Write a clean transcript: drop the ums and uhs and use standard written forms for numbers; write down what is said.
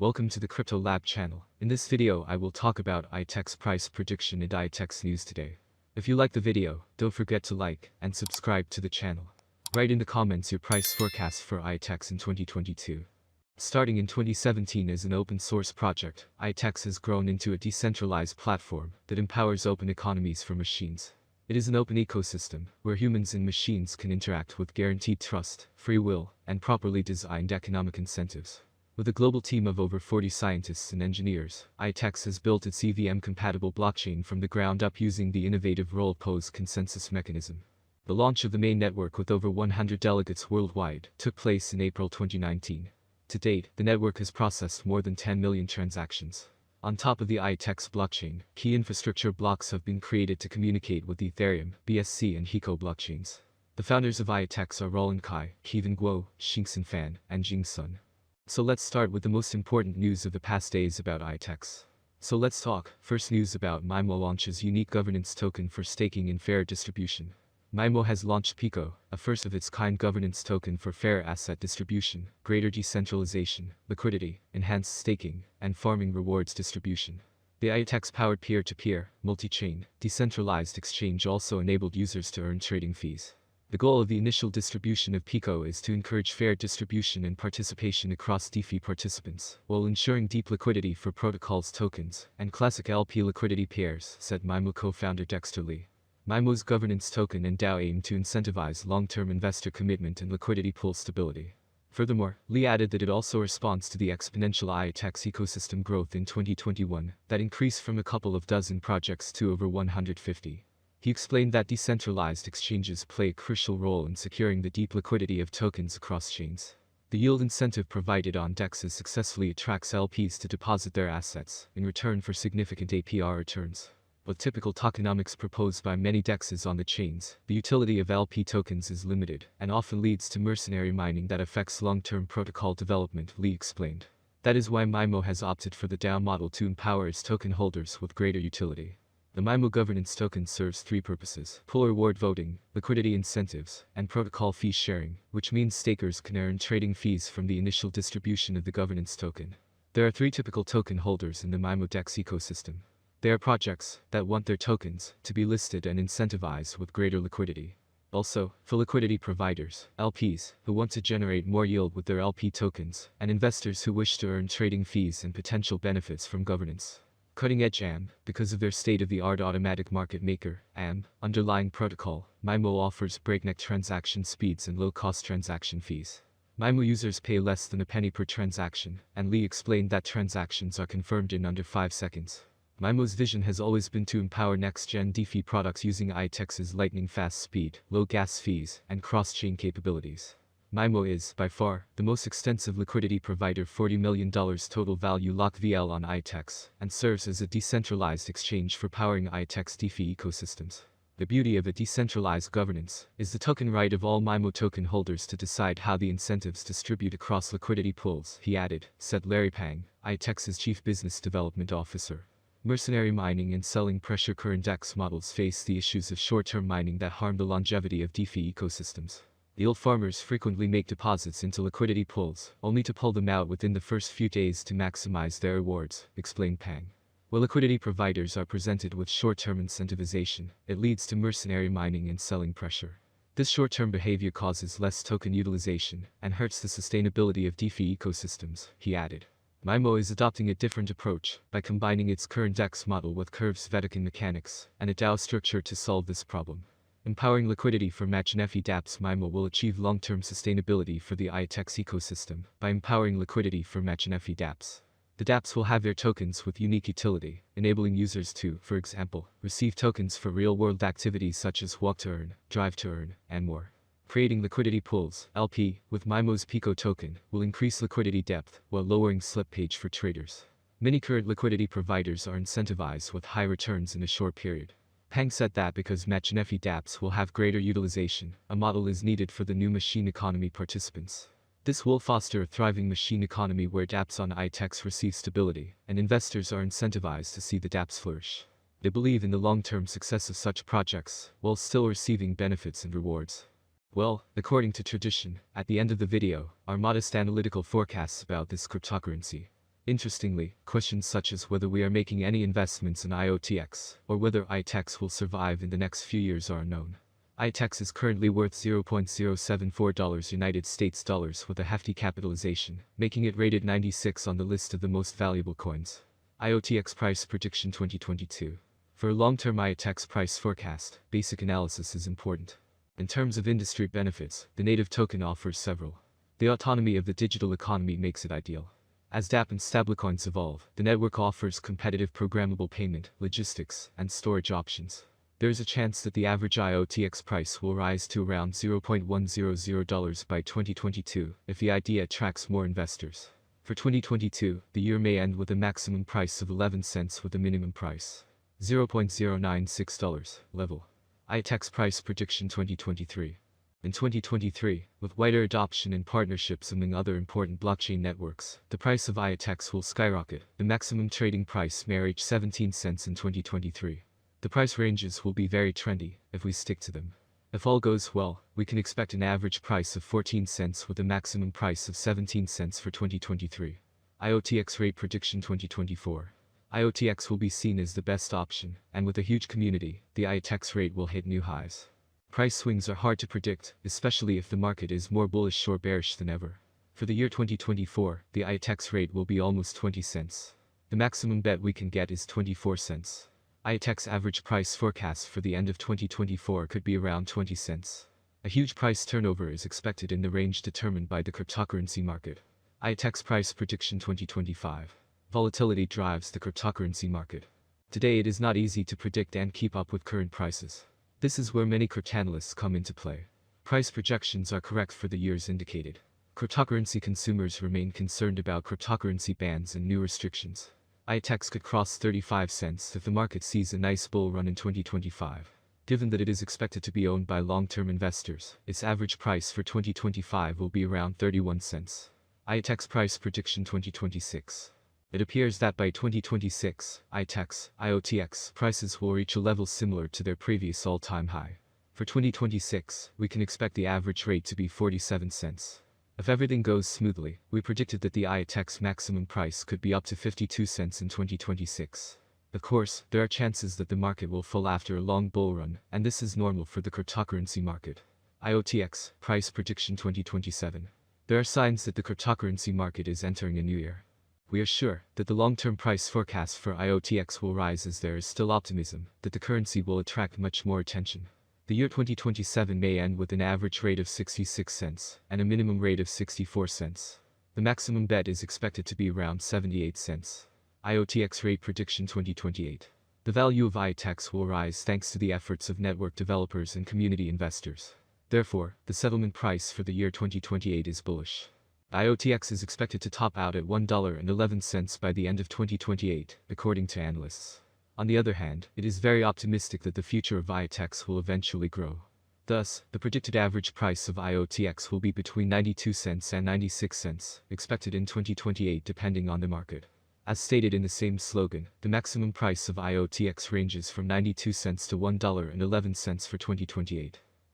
Welcome to the Crypto Lab channel. In this video I will talk about IOTX price prediction and IOTX news today. If you like the video, don't forget to like and subscribe to the channel. Write in the comments your price forecast for IOTX in 2022. Starting in 2017 as an open source project, IOTX has grown into a decentralized platform that empowers open economies for machines. It is an open ecosystem where humans and machines can interact with guaranteed trust, free will, and properly designed economic incentives. With a global team of over 40 scientists and engineers, IOTX has built its EVM-compatible blockchain from the ground up using the innovative role-pose consensus mechanism. The launch of the main network with over 100 delegates worldwide took place in April 2019. To date, the network has processed more than 10 million transactions. On top of the IOTX blockchain, key infrastructure blocks have been created to communicate with Ethereum, BSC and Hiko blockchains. The founders of IOTX are Roland Kai, Kevin Guo, Xingxin Fan, and Jing Sun. So let's start with the most important news of the past days about IOTX. So let's talk. First news about MIMO launches unique governance token for staking and fair distribution. MIMO has launched Pico, a first-of-its-kind governance token for fair asset distribution, greater decentralization, liquidity, enhanced staking, and farming rewards distribution. The IOTX-powered peer-to-peer, multi-chain, decentralized exchange also enabled users to earn trading fees. The goal of the initial distribution of Pico is to encourage fair distribution and participation across DeFi participants, while ensuring deep liquidity for protocols tokens and classic LP liquidity pairs, said MIMO co-founder Dexter Lee. MIMO's governance token and DAO aim to incentivize long-term investor commitment and liquidity pool stability. Furthermore, Lee added that it also responds to the exponential IOTX ecosystem growth in 2021 that increased from a couple of dozen projects to over 150. He explained that decentralized exchanges play a crucial role in securing the deep liquidity of tokens across chains. The yield incentive provided on DEXs successfully attracts LPs to deposit their assets in return for significant APR returns. With typical tokenomics proposed by many DEXs on the chains, the utility of LP tokens is limited and often leads to mercenary mining that affects long-term protocol development, Lee explained. That is why MIMO has opted for the DAO model to empower its token holders with greater utility. The MIMO governance token serves three purposes: pool reward voting, liquidity incentives, and protocol fee sharing, which means stakers can earn trading fees from the initial distribution of the governance token. There are three typical token holders in the MIMO DEX ecosystem. They are projects that want their tokens to be listed and incentivized with greater liquidity. Also, for liquidity providers, LPs, who want to generate more yield with their LP tokens, and investors who wish to earn trading fees and potential benefits from governance. Cutting-edge AM, because of their state-of-the-art automatic market maker, AM, underlying protocol, MIMO offers breakneck transaction speeds and low-cost transaction fees. MIMO users pay less than a penny per transaction, and Lee explained that transactions are confirmed in under 5 seconds. MIMO's vision has always been to empower next-gen DeFi products using IOTX's lightning-fast speed, low gas fees, and cross-chain capabilities. MIMO is, by far, the most extensive liquidity provider, $40 million total value lock VL on IOTX, and serves as a decentralized exchange for powering IOTX DeFi ecosystems. The beauty of a decentralized governance is the token right of all MIMO token holders to decide how the incentives distribute across liquidity pools, he added, said Larry Pang, IOTX's Chief Business Development Officer. Mercenary mining and selling pressure current DEX models face the issues of short-term mining that harm the longevity of DeFi ecosystems. The old farmers frequently make deposits into liquidity pools, only to pull them out within the first few days to maximize their rewards, explained Pang. While liquidity providers are presented with short-term incentivization, it leads to mercenary mining and selling pressure. This short-term behavior causes less token utilization and hurts the sustainability of DeFi ecosystems, he added. MIMO is adopting a different approach by combining its current DEX model with Curve's Vatican mechanics and a DAO structure to solve this problem. Empowering liquidity for match-NFI dApps, MIMO will achieve long-term sustainability for the IOTX ecosystem by empowering liquidity for match-NFI dApps. The dApps will have their tokens with unique utility, enabling users to, for example, receive tokens for real-world activities such as walk to earn, drive to earn, and more. Creating liquidity pools, LP, with MIMO's Pico token, will increase liquidity depth while lowering slippage for traders. Many current liquidity providers are incentivized with high returns in a short period. Pang said that because match-NFI dApps will have greater utilization, a model is needed for the new machine economy participants. This will foster a thriving machine economy where dApps on IOTX receive stability, and investors are incentivized to see the dApps flourish. They believe in the long-term success of such projects, while still receiving benefits and rewards. Well, according to tradition, at the end of the video are modest analytical forecasts about this cryptocurrency. Interestingly, questions such as whether we are making any investments in IOTX or whether IOTX will survive in the next few years are unknown. IOTX is currently worth $0.074 United States dollars with a hefty capitalization, making it rated 96 on the list of the most valuable coins. IOTX price prediction 2022. For a long-term IOTX price forecast, basic analysis is important. In terms of industry benefits, the native token offers several. The autonomy of the digital economy makes it ideal. As dApp and stablecoins evolve, the network offers competitive programmable payment, logistics, and storage options. There is a chance that the average IOTX price will rise to around $0.100 by 2022 if the idea attracts more investors. For 2022, the year may end with a maximum price of 11 cents with a minimum price $0.096 level. IOTX price prediction 2023. In 2023, with wider adoption and partnerships among other important blockchain networks, the price of IOTX will skyrocket. The maximum trading price may reach 17 cents in 2023. The price ranges will be very trendy if we stick to them. If all goes well, we can expect an average price of 14 cents with a maximum price of 17 cents for 2023. IOTX rate prediction 2024. IOTX will be seen as the best option, and with a huge community, the IOTX rate will hit new highs. Price swings are hard to predict, especially if the market is more bullish or bearish than ever. For the year 2024, the IOTX rate will be almost 20 cents. The maximum bet we can get is 24 cents. IOTX average price forecast for the end of 2024 could be around 20 cents. A huge price turnover is expected in the range determined by the cryptocurrency market. IOTX price prediction 2025. Volatility drives the cryptocurrency market. Today it is not easy to predict and keep up with current prices. This is where many cryptanalysts come into play. Price projections are correct for the years indicated. Cryptocurrency consumers remain concerned about cryptocurrency bans and new restrictions. IOTX could cross 35 cents if the market sees a nice bull run in 2025. Given that it is expected to be owned by long-term investors, its average price for 2025 will be around 31 cents. IOTX price prediction 2026. It appears that by 2026, IOTX prices will reach a level similar to their previous all-time high. For 2026, we can expect the average rate to be 47 cents. If everything goes smoothly, we predicted that the IOTX maximum price could be up to 52 cents in 2026. Of course, there are chances that the market will fall after a long bull run, and this is normal for the cryptocurrency market. IOTX price prediction 2027. There are signs that the cryptocurrency market is entering a new era. We are sure that the long-term price forecast for IOTX will rise as there is still optimism that the currency will attract much more attention. The year 2027 may end with an average rate of 66 cents and a minimum rate of 64 cents. The maximum bet is expected to be around 78 cents. IOTX rate prediction 2028. The value of IOTX will rise thanks to the efforts of network developers and community investors. Therefore, the settlement price for the year 2028 is bullish. IOTX is expected to top out at $1.11 by the end of 2028, according to analysts. On the other hand, it is very optimistic that the future of IOTX will eventually grow. Thus, the predicted average price of IOTX will be between 92 cents and 96 cents, expected in 2028 depending on the market. As stated in the same slogan, the maximum price of IOTX ranges from 92 cents to $1.11 for 2028.